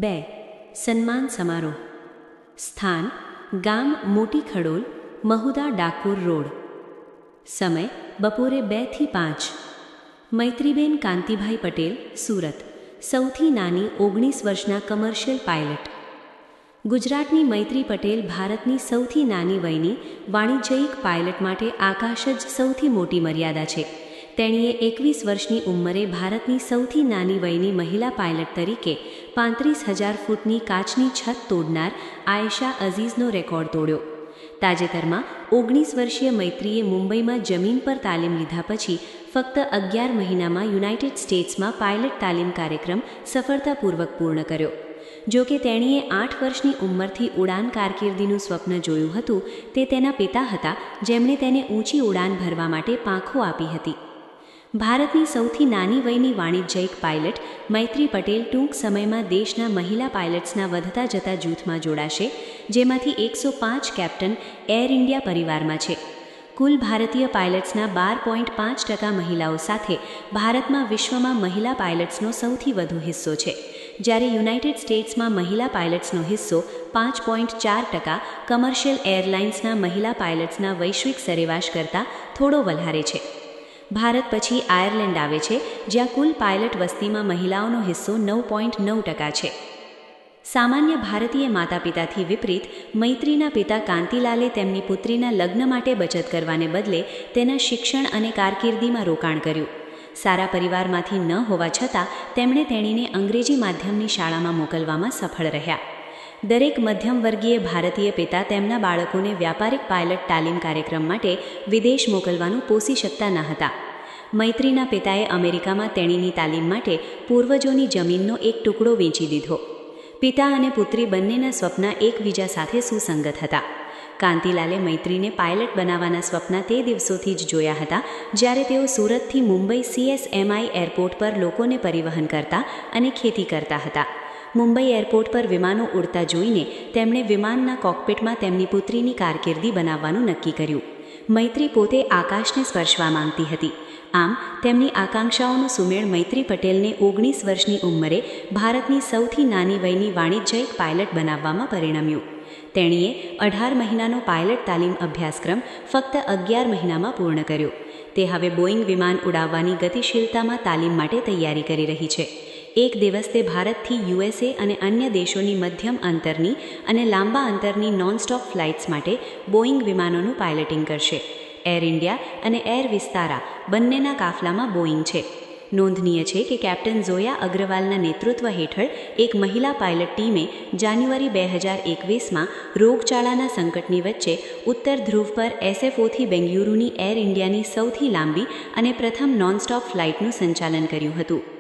2. સન્માન સમારોહ. સ્થાન ગામ મોટી ખડોલ, મહુદા ડાકોર રોડ. સમય બપોરે 2 થી 5. મૈત્રીબેન કાંતિભાઈ પટેલ, સુરત. સૌથી નાની 19 વર્ષના કમર્શિયલ પાયલટ. ગુજરાતની મૈત્રી પટેલ ભારતની સૌથી નાની વયની વાણિજ્યિક પાયલટ માટે આકાશ જ સૌથી મોટી મર્યાદા છે. તેણીએ 21 વર્ષની ઉંમરે ભારતની સૌથી નાની વયની મહિલા પાયલટ તરીકે 35,000 ફૂટની કાચની છત તોડનાર આયેશા અઝીઝનો રેકોર્ડ તોડ્યો. તાજેતરમાં 19 વર્ષીય મૈત્રીએ મુંબઈમાં જમીન પર તાલીમ લીધા પછી ફક્ત 11 મહિનામાં યુનાઇટેડ સ્ટેટ્સમાં પાયલટ તાલીમ કાર્યક્રમ સફળતાપૂર્વક પૂર્ણ કર્યો. જો કે તેણીએ 8 વર્ષની ઉંમરથી ઉડાન કારકિર્દીનું સ્વપ્ન જોયું હતું. તે તેના પિતા હતા, જેમણે તેને ઊંચી ઉડાન ભરવા માટે પાંખો આપી હતી. ભારતની સૌથી નાની વયની વાણિજ્યિક પાયલટ મૈત્રી પટેલ ટૂંક સમયમાં દેશના મહિલા પાયલટ્સના વધતા જતા જૂથમાં જોડાશે, જેમાંથી 105 કેપ્ટન એર ઇન્ડિયા પરિવારમાં છે. કુલ ભારતીય પાયલટ્સના 12.5% મહિલાઓ સાથે ભારતમાં વિશ્વમાં મહિલા પાયલટ્સનો સૌથી વધુ હિસ્સો છે, જ્યારે યુનાઇટેડ સ્ટેટ્સમાં મહિલા પાયલટ્સનો હિસ્સો 5.4%, કમર્શિયલ એરલાઇન્સના મહિલા પાયલટ્સના વૈશ્વિક સરેરાશ કરતાં થોડો વધારે છે. ભારત પછી આયર્લેન્ડ આવે છે, જ્યાં કુલ પાયલટ વસ્તીમાં મહિલાઓનો હિસ્સો 9.9% છે. સામાન્ય ભારતીય માતા પિતાથી વિપરીત, મૈત્રીના પિતા કાંતિલાલે તેમની પુત્રીના લગ્ન માટે બચત કરવાને બદલે તેના શિક્ષણ અને કારકિર્દીમાં રોકાણ કર્યું. સારા પરિવારમાંથી ન હોવા છતાં તેમણે તેણીને અંગ્રેજી માધ્યમની શાળામાં મોકલવામાં સફળ રહ્યા. દરેક મધ્યમવર્ગીય ભારતીય પિતા તેમના બાળકોને વ્યાપારિક પાયલટ તાલીમ કાર્યક્રમ માટે વિદેશ મોકલવાનું પોષી શકતા ન હતા. મૈત્રીના પિતાએ અમેરિકામાં તેણીની તાલીમ માટે પૂર્વજોની જમીનનો એક ટુકડો વેચી દીધો. પિતા અને પુત્રી બંનેના સ્વપ્ન એકબીજા સાથે સુસંગત હતા. કાંતિલાલે મૈત્રીને પાયલટ બનાવવાના સ્વપ્ન તે દિવસોથી જ જોયા હતા, જ્યારે તેઓ સુરતથી મુંબઈ CSMI એરપોર્ટ પર લોકોને પરિવહન કરતા અને ખેતી કરતા હતા. મુંબઈ એરપોર્ટ પર વિમાનો ઉડતા જોઈને તેમણે વિમાનના કોકપિટમાં તેમની પુત્રીની કારકિર્દી બનાવવાનું નક્કી કર્યું. મૈત્રી પોતે આકાશને સ્પર્શવા માંગતી હતી. આમ તેમની આકાંક્ષાઓનો સુમેળ મૈત્રી પટેલને 19 વર્ષની ઉંમરે ભારતની સૌથી નાની વયની વાણિજ્યિક પાયલટ બનાવવામાં પરિણમ્યું. તેણીએ 18 મહિનાનો પાયલટ તાલીમ અભ્યાસક્રમ ફક્ત 11 મહિનામાં પૂર્ણ કર્યો. તે હવે બોઇંગ વિમાન ઉડાવવાની ગતિશીલતામાં તાલીમ માટે તૈયારી કરી રહી છે. એક દિવસ તે ભારતથી USA અને અન્ય દેશોની મધ્યમ અંતરની અને લાંબા અંતરની નોનસ્ટોપ ફ્લાઇટ્સ માટે બોઇંગ વિમાનોનું પાયલટિંગ કરશે. એર ઇન્ડિયા અને એર વિસ્તારા બંનેના કાફલામાં બોઇંગ છે. નોંધનીય છે કે કેપ્ટન ઝોયા અગ્રવાલના નેતૃત્વ હેઠળ એક મહિલા પાયલટ ટીમે જાન્યુઆરી 2021માં રોગચાળાના સંકટની વચ્ચે ઉત્તર ધ્રુવ પર SFOથી બેંગલુરુની એર ઇન્ડિયાની સૌથી લાંબી અને પ્રથમ નોનસ્ટોપ ફ્લાઇટનું સંચાલન કર્યું હતું.